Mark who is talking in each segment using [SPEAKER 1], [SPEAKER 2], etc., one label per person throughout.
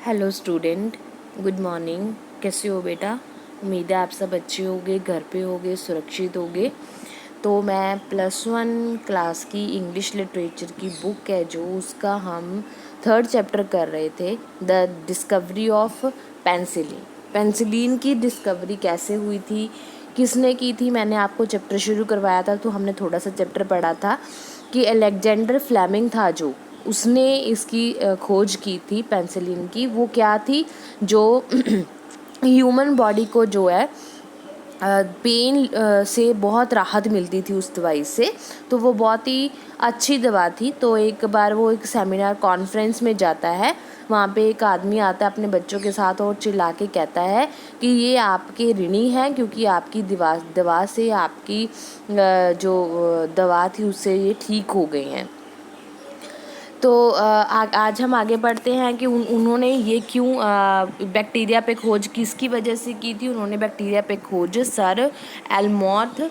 [SPEAKER 1] Hello student, good morning. कैसे हो बेटा? उम्मीद है आप सब अच्छे होगे, घर पे होगे, सुरक्षित होगे। तो मैं +1 क्लास की इंग्लिश लिटरेचर की बुक है जो उसका हम 3rd चैप्टर कर रहे थे, the discovery of penicillin. Penicillin की डिस्कवरी कैसे हुई थी, किसने की थी, मैंने आपको चैप्टर शुरू करवाया था तो हमने थोड़ा सा चैप्टर पढ़ा था कि अलेक्जेंडर फ्लेमिंग था जो उसने इसकी खोज की थी पेंसिलिन की। वो क्या थी जो ह्यूमन बॉडी को जो है पेन से बहुत राहत मिलती थी उस दवाई से। तो वो बहुत ही अच्छी दवा थी। तो एक बार वो एक सेमिनार कॉन्फ्रेंस में जाता है, वहाँ पे एक आदमी आता है अपने बच्चों के साथ और चिल्ला के कहता है कि ये आपके ऋणी हैं क्योंकि आपकी दवा से आपकी जो दवा थी उससे ये ठीक हो गए हैं। तो आज हम आगे बढ़ते हैं कि उन्होंने ये क्यों बैक्टीरिया पे खोज किसकी वजह से की थी। उन्होंने बैक्टीरिया पे खोज सर एल्मॉथ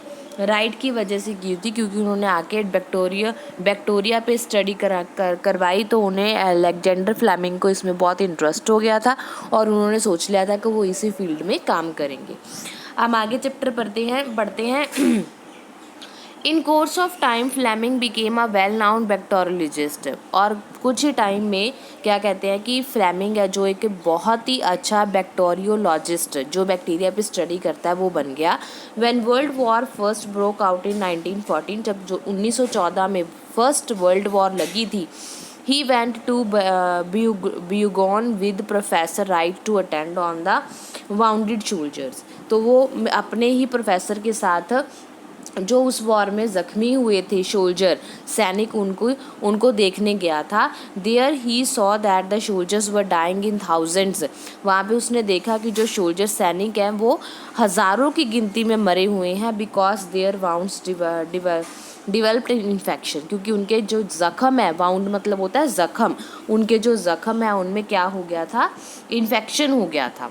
[SPEAKER 1] राइट की वजह से की थी, क्योंकि उन्होंने आके बैक्टीरिया पे स्टडी करवाई। तो उन्हें अलेक्जेंडर फ्लेमिंग को इसमें बहुत इंटरेस्ट हो गया था और उन्होंने सोच लिया था कि वो इसी फील्ड में काम करेंगे। हम आगे चैप्टर बढ़ते हैं in course of time Fleming became a well known bacteriologist. और कुछ ही टाइम में क्या कहते हैं कि फ्लेमिंग है जो एक बहुत ही अच्छा बैक्टीरियोलॉजिस्ट जो बैक्टीरिया पे स्टडी करता है वो बन गया। When world war first broke out in 1914, जब जो 1914 में फर्स्ट वर्ल्ड वॉर लगी थी, he went to Boulogne with professor Wright to attend on the wounded soldiers. तो वो अपने ही प्रोफेसर के साथ जो उस वॉर में ज़ख्मी हुए थे सोल्जर सैनिक उनको देखने गया था। There he saw that the soldiers were dying in thousands. वहाँ पे उसने देखा कि जो सोल्जर सैनिक हैं वो हज़ारों की गिनती में मरे हुए हैं, because their wounds developed infection, क्योंकि उनके जो ज़ख़म है, वाउंड मतलब होता है ज़ख़म, उनके जो ज़ख़म है उनमें क्या हो गया था, इन्फेक्शन हो गया था।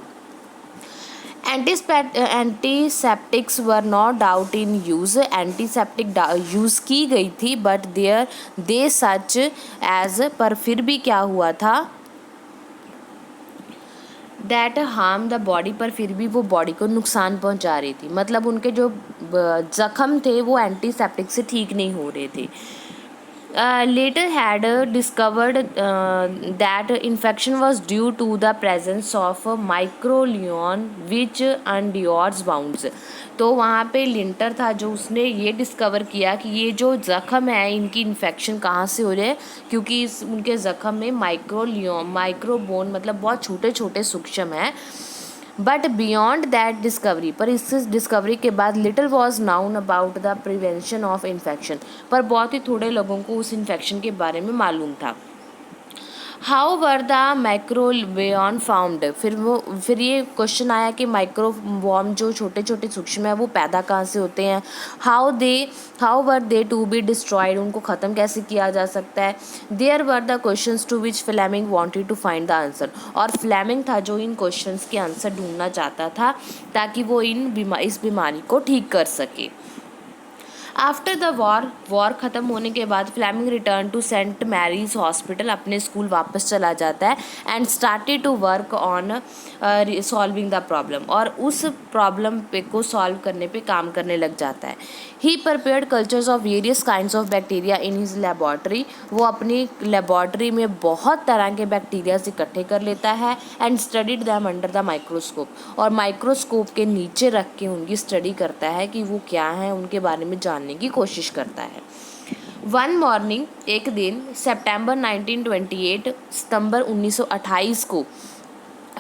[SPEAKER 1] Antiseptics were not doubt in use. Antiseptic use की गई थी बट दे सच एज, पर फिर भी क्या हुआ था, दैट हार्म द बॉडी, पर फिर भी वो बॉडी को नुकसान पहुंचा रही थी। मतलब उनके जो ज़ख़म थे वो एंटीसेप्टिक से ठीक नहीं हो रहे थे। Later had discovered that infection was due to the presence of microleon which endures wounds। तो वहाँ पे लिंटर था जो उसने ये डिस्कवर किया कि ये जो ज़ख़म है इनकी इन्फेक्शन कहाँ से हो रही है, क्योंकि उनके ज़ख़म में माइक्रोबोन मतलब बहुत छोटे छोटे सूक्ष्म हैं। बट बियॉन्ड दैट डिस्कवरी, पर इस डिस्कवरी के बाद little was noun about the prevention of infection, पर बहुत ही थोड़े लोगों को उस इन्फेक्शन के बारे में मालूम था। How were the microbial found, फिर ये क्वेश्चन आया कि माइक्रोवॉर्म जो छोटे छोटे सूक्ष्म है वो पैदा कहाँ से होते हैं। How were they to be destroyed, उनको ख़त्म कैसे किया जा सकता है। There were the questions to which Fleming wanted to find the answer, और फ्लेमिंग था जो इन क्वेश्चंस के आंसर ढूंढना चाहता था ताकि वो इस बीमारी को ठीक कर सके। आफ्टर द वॉर ख़त्म होने के बाद Fleming return to Saint Mary's hospital, अपने स्कूल वापस चला जाता है and started to work on solving the problem, और उस प्रॉब्लम पे को सॉल्व करने पे काम करने लग जाता है। He prepared cultures of various kinds of bacteria in his laboratory, वो अपनी लेबॉर्ट्री में बहुत तरह के बैक्टीरिया इकट्ठे कर लेता है and studied them under the microscope, और माइक्रोस्कोप के नीचे रख के उनकी स्टडी करता है कि वो क्या है, उनके बारे में जानने की कोशिश करता है। वन मॉर्निंग, एक दिन सितंबर 1928 को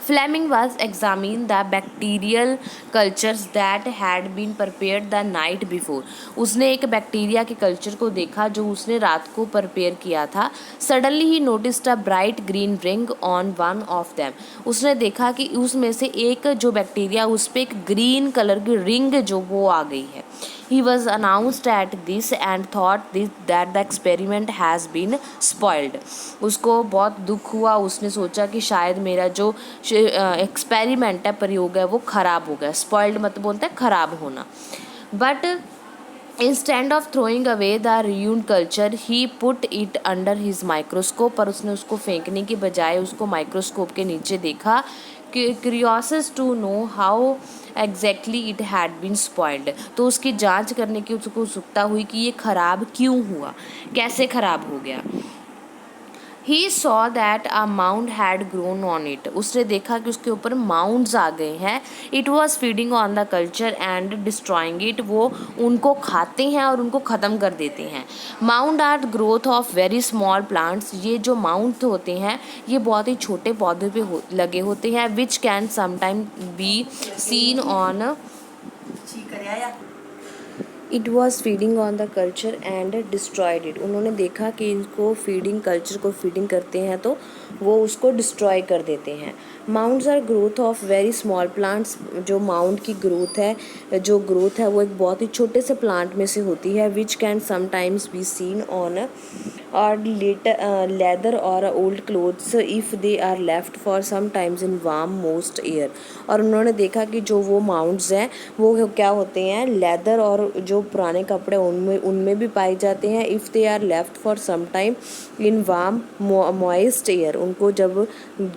[SPEAKER 1] Fleming was examining the bacterial cultures that had been prepared the night before। उसने एक बैक्टीरिया के कल्चर को देखा जो उसने रात को प्रिपेयर किया था। Suddenly he noticed a bright green ring on one of them। उसने देखा कि उसमें से एक जो बैक्टीरिया उस पर एक ग्रीन कलर की रिंग जो वो आ गई है। He was announced at this and thought that the experiment has been spoiled। उसको बहुत दुख हुआ, उसने सोचा कि शायद मेरा जो एक्सपेरिमेंट है, प्रयोग है, वो ख़राब हो गया। स्पॉइल्ड मतलब बोलता है ख़राब होना। But instead of throwing away the ruined culture he put it under his microscope, पर उसने उसको फेंकने की बजाय उसको माइक्रोस्कोप के नीचे देखा, curious to know how exactly it had been spoiled, तो उसकी जांच करने की उसको उत्सुकता हुई कि ये खराब क्यों हुआ, कैसे खराब हो गया। He saw that a mound had grown on it. उसने देखा कि उसके ऊपर माउंड्स आ गए हैं। It was feeding on the culture and destroying it. वो उनको खाते हैं और उनको ख़त्म कर देते हैं। Mound are growth of very small plants. ये जो माउंड होते हैं ये बहुत ही छोटे पौधे पे लगे होते हैं, which can sometimes be seen on it was feeding on the culture and destroyed it. उन्होंने देखा कि इनको फीडिंग, कल्चर को फीडिंग करते हैं तो वो उसको डिस्ट्रॉय कर देते हैं। Moulds are growth of very small plants. जो माउंड की ग्रोथ है वो एक बहुत ही छोटे से प्लांट में से होती है, which can sometimes be seen on और लेदर और old clothes if they are left for some times in warm moist air. और उन्होंने देखा कि जो वो माउंट्स हैं वो क्या होते हैं, लेदर और जो पुराने कपड़े उनमें भी पाए जाते हैं। If they are left for some time in warm moist air, उनको जब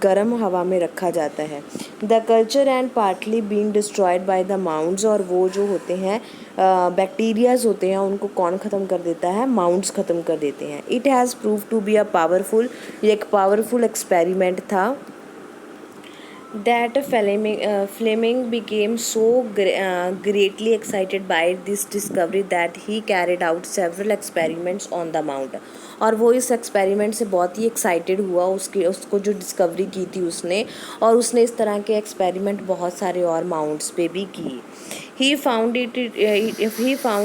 [SPEAKER 1] गर्म हवा में रखा जाता है। The culture and partly being destroyed by the moulds, और वो जो होते हैं बैक्टीरियाज होते हैं उनको कौन ख़त्म कर देता है, माउंट्स ख़त्म कर देते हैं। It has prove to be a powerful, ये एक पावरफुल एक्सपेरिमेंट था। That Fleming became so greatly excited by this discovery that he carried out several experiments on the mound. और वो इस एक्सपेरिमेंट से बहुत ही एक्साइटेड हुआ, उसको जो डिस्कवरी की थी उसने, और उसने इस तरह के एक्सपेरिमेंट बहुत सारे और माउंट्स पे भी किए। He found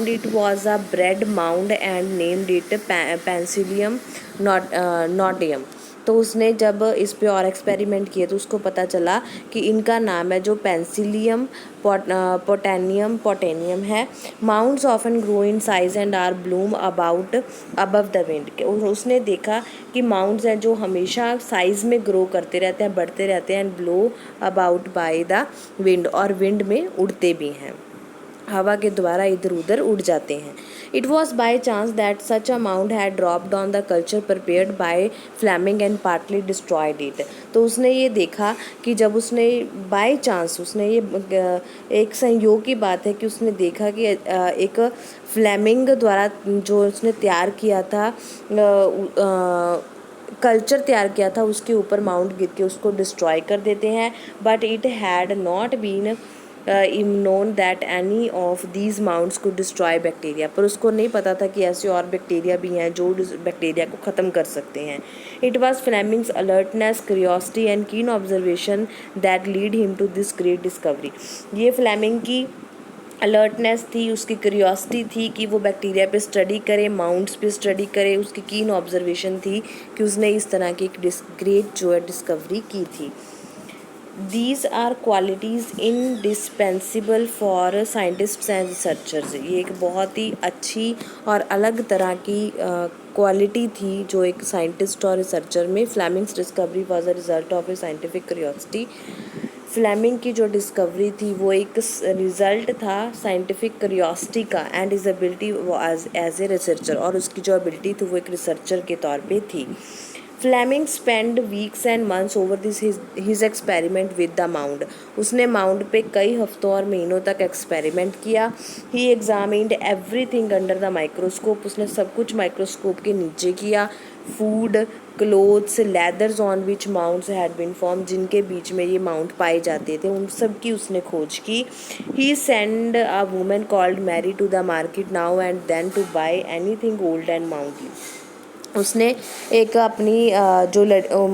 [SPEAKER 1] it was a bread mound and named it Penicillium notatum. तो उसने जब इस पे और एक्सपेरिमेंट किए तो उसको पता चला कि इनका नाम है जो पेंसिलियम पोटेनियम है। Moulds often grow in size and are bloom above the wind. उसने देखा कि माउंट्स हैं जो हमेशा साइज में ग्रो करते रहते हैं, बढ़ते रहते हैं, and blow about by the wind, और विंड में उड़ते भी हैं, हवा के द्वारा इधर उधर उड़ जाते हैं। It was by chance that such a mould had dropped on the culture prepared by Fleming and partly destroyed it. तो उसने ये देखा कि जब उसने बाई चांस, उसने ये एक संयोग की बात है कि उसने देखा कि एक फ्लेमिंग द्वारा जो उसने तैयार किया था कल्चर तैयार किया था, उसके ऊपर माउंट गिर के उसको डिस्ट्रॉय कर देते हैं। But it had not been known that any of these mounds could destroy bacteria, पर उसको नहीं पता था कि ऐसे और बैक्टीरिया भी हैं जो बैक्टीरिया को ख़त्म कर सकते हैं। It was Fleming's alertness, curiosity and keen observation that lead him to this great discovery. ये फ्लेमिंग की अलर्टनेस थी, उसकी क्यूरियोसिटी थी कि वो बैक्टीरिया पे स्टडी करे, माउंट्स पे स्टडी करे, उसकी कीन ऑब्जर्वेशन थी कि उसने इस तरह की एक ग्रेट जो है डिस्कवरी की थी। These are qualities indispensable for scientists and researchers. ये एक बहुत ही अच्छी और अलग तरह की क्वालिटी थी जो एक साइंटिस्ट और रिसर्चर में। Fleming's discovery was a result of a scientific curiosity. Fleming की जो डिस्कवरी थी वो एक रिज़ल्ट था साइंटिफिक क्यूरियोसिटी का, and his ability as a researcher, और उसकी जो एबिलिटी थी वो एक रिसर्चर के तौर पे थी। Fleming spend weeks and months over this his experiment with the mould. उसने माउंड पे कई हफ्तों और महीनों तक एक्सपेरिमेंट किया। He examined everything under the microscope. उसने सब कुछ माइक्रोस्कोप के नीचे किया। Food, clothes, leathers on which moulds had been form, जिनके बीच में ये माउंट पाए जाते थे, उन सब की उसने खोज की। He send a women called Mary to the market now and then to buy anything old and mouldy. उसने एक अपनी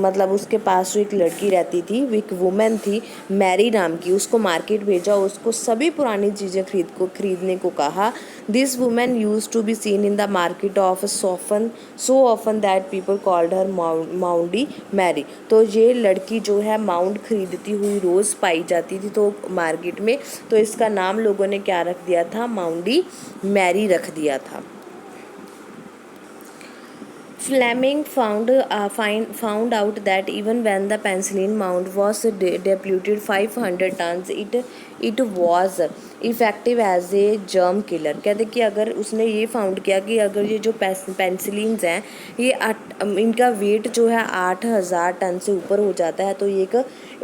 [SPEAKER 1] मतलब उसके पास जो एक लड़की रहती थी, वो एक वुमेन थी मैरी नाम की, उसको मार्केट भेजा, उसको सभी पुरानी चीज़ें खरीदने को कहा। This women use to be seen in the market of so often that people called her Mouldy Mary. तो ये लड़की जो है माउंट खरीदती हुई रोज़ पाई जाती थी तो मार्केट में, तो इसका नाम लोगों ने क्या रख दिया था, माउंडी मैरी रख दिया था। Fleming found out that even when the penicillin mound was depleted 500 tons, it was effective as a germ killer. कहते कि अगर उसने ये फाउंड किया कि अगर ये जो पेंसिलिन्स हैं ये इनका वेट जो है 8,000 टन से ऊपर हो जाता है तो ये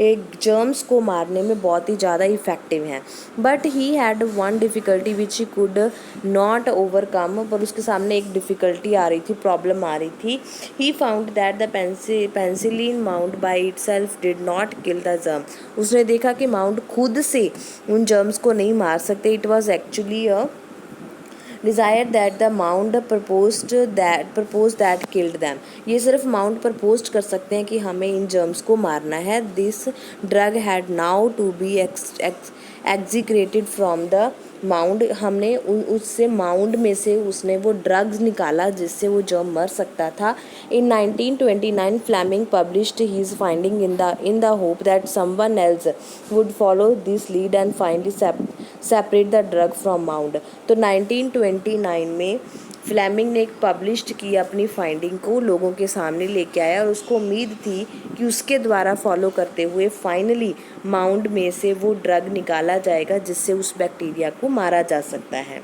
[SPEAKER 1] एक जर्म्स को मारने में बहुत ही ज़्यादा इफ़ेक्टिव हैं। But he had one difficulty which he could not overcome, पर उसके सामने एक डिफ़िकल्टी आ रही थी, प्रॉब्लम आ रही थी। He found that the penicillin mount by it self did not kill the germ. उसने देखा कि माउंट खुद से उन जर्म्स को नहीं मार सकते। It was actually a desire that the mount propose that killed them. ये सिर्फ माउंट प्रपोज कर सकते हैं कि हमें इन जर्म्स को मारना है। This drug had now to be extracted from the mould. हमने उससे माउंड में से उसने वो ड्रग्स निकाला जिससे वो जर्म मर सकता था। In 1929 Fleming published his finding in the hope that someone else would follow this lead and finally separate the drug from mould. तो 1929 में फ्लेमिंग ने एक पब्लिश्ड की अपनी फाइंडिंग को लोगों के सामने लेके आया और उसको उम्मीद थी कि उसके द्वारा फॉलो करते हुए फाइनली माउंड में से वो ड्रग निकाला जाएगा जिससे उस बैक्टीरिया को मारा जा सकता है।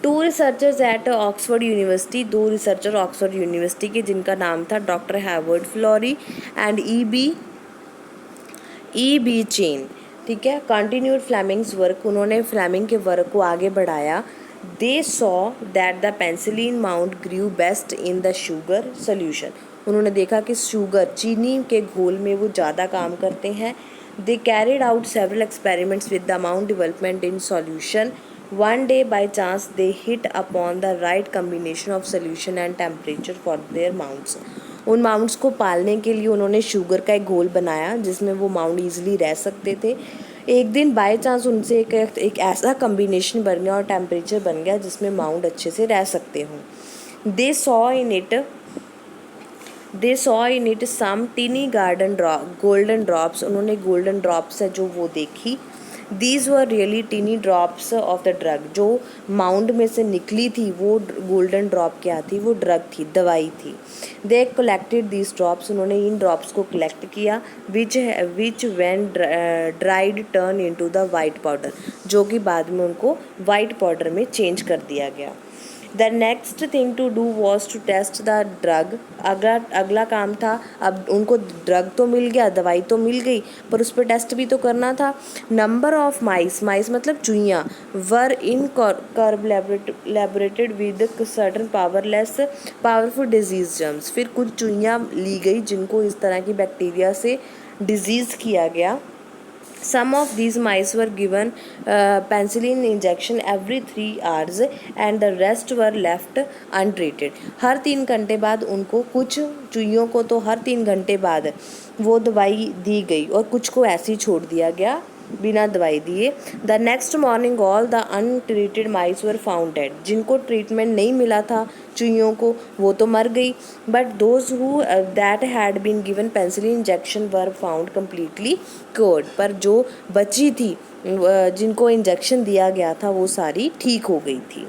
[SPEAKER 1] Two researchers at Oxford University, दो रिसर्चर ऑक्सफोर्ड यूनिवर्सिटी के जिनका नाम था doctor Howard Florey and E B Chain, ठीक है, कंटिन्यूड फ्लेमिंग्स वर्क। उन्होंने फ्लेमिंग के वर्क को आगे बढ़ाया। They saw that the penicillin mould grew best in the sugar solution. उन्होंने देखा कि शुगर चीनी के घोल में वो ज़्यादा काम करते हैं। They carried out several experiments with the mould development in solution. One day by chance they hit upon the right combination of solution and temperature for their moulds. उन माउंट्स को पालने के लिए उन्होंने शुगर का एक घोल बनाया जिसमें वो माउंट ईजिली रह सकते थे। एक दिन बाय चांस उनसे एक ऐसा कम्बिनेशन बन गया और टेम्परेचर बन गया जिसमें माउंट अच्छे से रह सकते हों। They saw in it some tiny golden drops. उन्होंने गोल्डन ड्रॉप्स है जो वो देखी। These were really tiny drops of the drug. जो माउंड में से निकली थी वो गोल्डन ड्रॉप क्या थी, वो ड्रग थी, दवाई थी। They collected these drops. उन्होंने इन ड्रॉप्स को कलेक्ट किया विच when dried turn into the white powder, जो कि बाद में उनको वाइट पाउडर में चेंज कर दिया गया। The next thing to do was to test the drug. अगला काम था, अब उनको ड्रग तो मिल गया, दवाई तो मिल गई, पर उस पर टेस्ट भी तो करना था। नंबर ऑफ माइस मतलब चुईयाँ were inoculated with certain powerful disease germs. फिर कुछ चुईयाँ ली गई जिनको इस तरह की बैक्टीरिया से डिजीज़ किया गया। Some of these mice were given penicillin injection every 3 hours and the rest were left untreated. हर 3 घंटे बाद उनको, कुछ चूहियों को तो हर 3 घंटे बाद वो दवाई दी गई और कुछ को ऐसे ही छोड़ दिया गया बिना दवाई दिए। The next morning all the untreated mice were found dead. जिनको ट्रीटमेंट नहीं मिला था चूहियों को वो तो मर गई, but those who that had been given penicillin injection were found completely cured. पर जो बची थी जिनको इंजेक्शन दिया गया था वो सारी ठीक हो गई थी।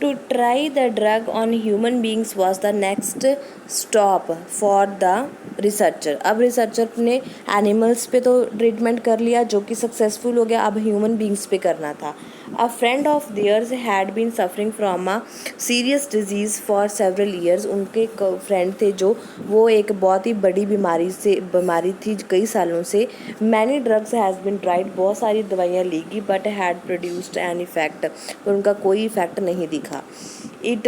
[SPEAKER 1] To try the drug on human beings was the next stop for the researcher. अब रिसर्चर ने एनिमल्स पे तो ट्रीटमेंट कर लिया जो कि सक्सेसफुल हो गया, अब ह्यूमन बींग्स पे करना था। A friend of theirs had been suffering from a serious disease for several years. उनके फ्रेंड थे जो वो एक बहुत ही बड़ी बीमारी थी कई सालों से। Many drugs has been tried, बहुत सारी दवाइयाँ ली गई, but had produced an effect, पर उनका कोई इफेक्ट नहीं दिखा। It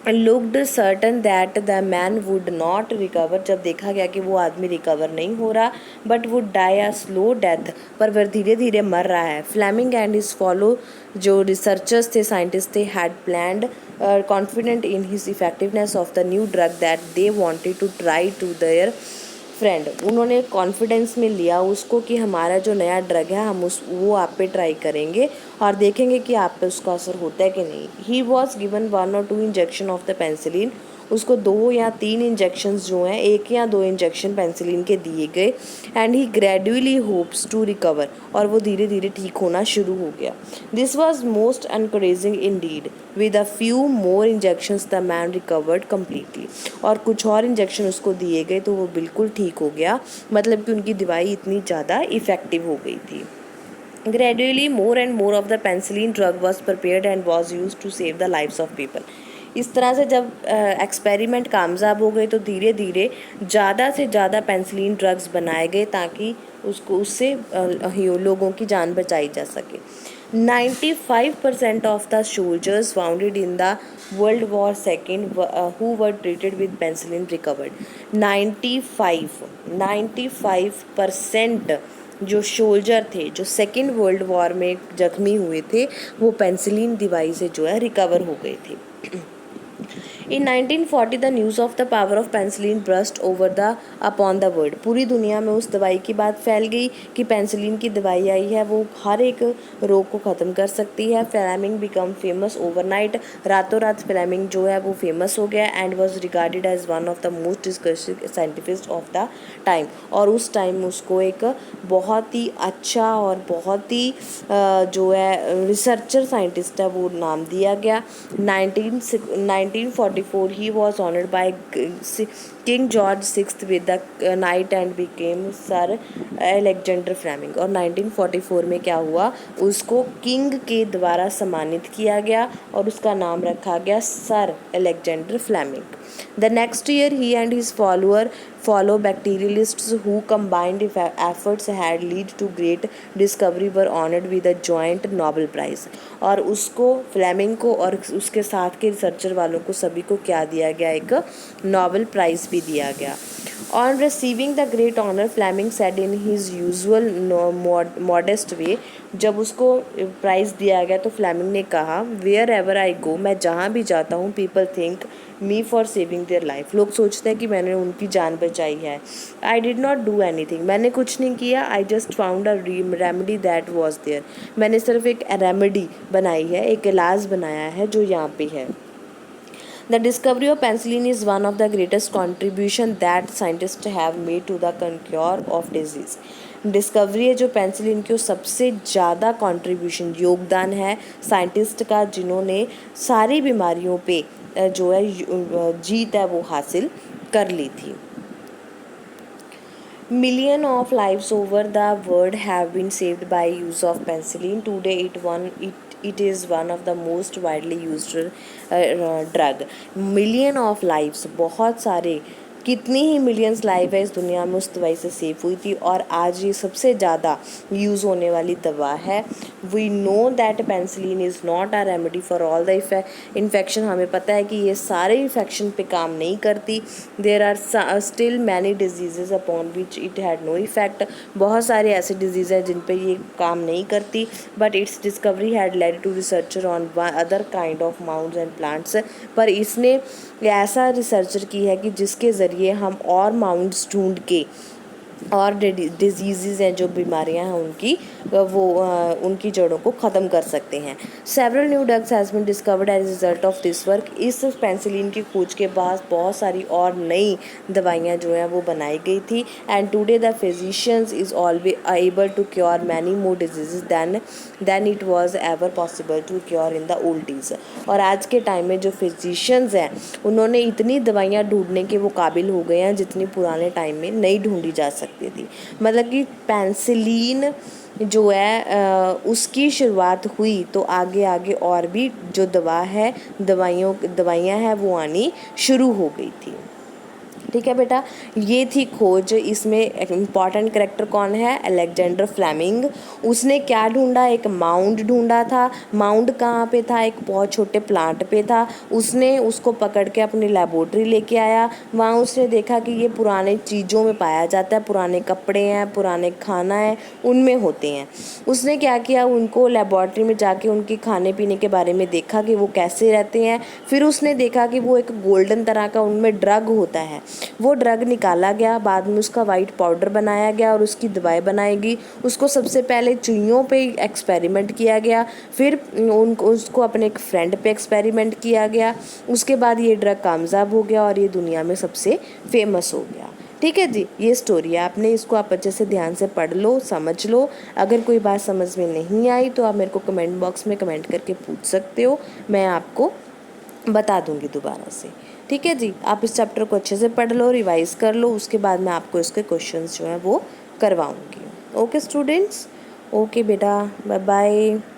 [SPEAKER 1] looked certain that the man would not recover. जब देखा गया कि वो आदमी रिकवर नहीं हो रहा, but would die a slow death, पर वह धीरे धीरे मर रहा है। फ्लेमिंग एंड हिज फॉलो, जो रिसर्चर्स थे, साइंटिस्ट थे, had planned confident in his effectiveness of the new drug that they wanted to try to their friend. उन्होंने कॉन्फिडेंस में लिया उसको कि हमारा जो नया ड्रग है हम वो आप पे ट्राई करेंगे और देखेंगे कि आप पे उसका असर होता है कि नहीं। He was given 1 or 2 injection of the penicillin. उसको 2 या 3 इंजेक्शंस जो हैं, 1 या 2 इंजेक्शन पेनिसिलिन के दिए गए and he gradually hopes to recover, और वो धीरे धीरे ठीक होना शुरू हो गया। This was most encouraging indeed, with a few more injections the man recovered completely. और कुछ और इंजेक्शन उसको दिए गए तो वो बिल्कुल ठीक हो गया, मतलब कि उनकी दवाई इतनी ज़्यादा इफ़ेक्टिव हो गई थी। Gradually, more and more of the penicillin drug was prepared and was used to save the lives of people. इस तरह से जब एक्सपेरिमेंट कामयाब हो गए तो धीरे धीरे ज़्यादा से ज़्यादा पेनिसिलिन ड्रग्स बनाए गए ताकि उससे लोगों की जान बचाई जा सके। 95% of the soldiers wounded in the World War II who were treated with penicillin recovered. 95% जो सोल्जर थे जो सेकेंड वर्ल्ड वॉर में जख्मी हुए थे वो पेनिसिलिन दवाई से जो है रिकवर हो गए थे। In 1940 the news of the power of penicillin burst over the upon the world. पूरी दुनिया में उस दवाई की बात फैल गई कि पेनिसिलिन की दवाई आई है, वो हर एक रोग को ख़त्म कर सकती है। फ्लेमिंग बिकम फेमस ओवरनाइट, रातों रात फ्लेमिंग जो है वो फेमस हो गया and was regarded as one of the most discussed scientist of the time. और उस टाइम उसको एक बहुत ही अच्छा और बहुत ही जो है रिसर्चर साइंटिस्ट है वो नाम दिया गया। 1944 he was honored by King George VI with the knight and became sir Alexander Fleming. और 1944 में क्या हुआ, उसको किंग के द्वारा सम्मानित किया गया और उसका नाम रखा गया sir Alexander Fleming. The next year he and his fellow bacterialists who combined efforts had led to great discovery were honored with a joint Nobel Prize। और उसको फ्लेमिंग को और उसके साथ के रिसर्चर वालों को सभी को क्या दिया गया, एक नोबेल प्राइज़ भी दिया गया। On receiving the great honor, Fleming said in his usual modest way, जब उसको प्राइज़ दिया गया तो फ्लेमिंग ने कहा, Wherever I go, मैं जहाँ भी जाता हूँ, people think me for saving their life। लोग सोचते हैं कि मैंने उनकी जान बचाई है। I did not do anything, मैंने कुछ नहीं किया। I just found a remedy that was there, मैंने सिर्फ एक रेमेडी बनाई है, एक इलाज बनाया है जो यहाँ पे है। The discovery of penicillin is one of the greatest contribution that scientists have made to the cure of disease। Discovery है जो पेनिसिलिन की, सबसे ज़्यादा कंट्रीब्यूशन योगदान है साइंटिस्ट का जिन्होंने सारी बीमारियों पे जो है जीत है वो हासिल कर ली थी। Millions of lives over the world have been saved by use of penicillin. Today it is one of the most widely used drug। Million of lives, बहुत सारे कितनी ही मिलियंस लाइफ है इस दुनिया में उस दवाई से सेव हुई थी और आज ये सबसे ज़्यादा यूज़ होने वाली दवा है। We know that penicillin is not a remedy for all the infection. हमें पता है कि ये सारे इन्फेक्शन पे काम नहीं करती। There are still many diseases upon which it had no effect. बहुत सारे ऐसे डिजीज़ हैं जिन पे ये काम नहीं करती, but its discovery had led to researcher on other kind of moulds and plants. पर इसने ऐसा रिसर्चर की है कि जिसके ज़रिए हम और माउंट्स ढूंढ के और डिजीज़ हैं जो बीमारियां हैं उनकी उनकी जड़ों को ख़त्म कर सकते हैं। Several new drugs has been discovered as result of this work. इस पेनिसिलिन की खोज के बाद बहुत सारी और नई दवाइयाँ जो हैं वो बनाई गई थी। And today the physicians is always able to cure many more diseases than it was ever possible to cure in the old days. और आज के टाइम में जो फिजिशियंस हैं उन्होंने इतनी दवाइयाँ ढूंढने के वो काबिल हो गए हैं जितनी पुराने टाइम में नहीं ढूंढी जा सकती थी। मतलब कि पेनिसिलिन जो है उसकी शुरुआत हुई तो आगे आगे और भी जो दवाइयाँ हैं वो आनी शुरू हो गई थी। ठीक है बेटा, ये थी खोज। इसमें इम्पॉर्टेंट कैरेक्टर कौन है, अलेक्जेंडर फ्लेमिंग। उसने क्या ढूंढा, एक माउंड ढूंढा था। माउंड कहाँ पे था, एक बहुत छोटे प्लांट पे था। उसने उसको पकड़ के अपनी लेबोरेटरी लेके आया। वहाँ उसने देखा कि ये पुराने चीज़ों में पाया जाता है, पुराने कपड़े हैं, पुराने खाना है, उनमें होते हैं। उसने क्या किया, उनको लेबोरेटरी में जाके उनके खाने पीने के बारे में देखा कि वो कैसे रहते हैं। फिर उसने देखा कि वो एक गोल्डन तरह का उनमें ड्रग होता है वो ड्रग निकाला गया, बाद में उसका वाइट पाउडर बनाया गया और उसकी दवाई बनाएगी। उसको सबसे पहले चूहियों पे एक्सपेरिमेंट किया गया, फिर उसको अपने एक फ्रेंड पे एक्सपेरिमेंट किया गया। उसके बाद ये ड्रग कामयाब हो गया और ये दुनिया में सबसे फेमस हो गया। ठीक है जी, ये स्टोरी है। आपने इसको आप अच्छे से ध्यान से पढ़ लो, समझ लो। अगर कोई बात समझ में नहीं आई तो आप मेरे को कमेंट बॉक्स में कमेंट करके पूछ सकते हो, मैं आपको बता दूंगी दोबारा से। ठीक है जी, आप इस चैप्टर को अच्छे से पढ़ लो, रिवाइज कर लो, उसके बाद मैं आपको इसके क्वेश्चंस जो हैं वो करवाऊंगी। ओके स्टूडेंट्स, ओके बेटा, बाय बाय।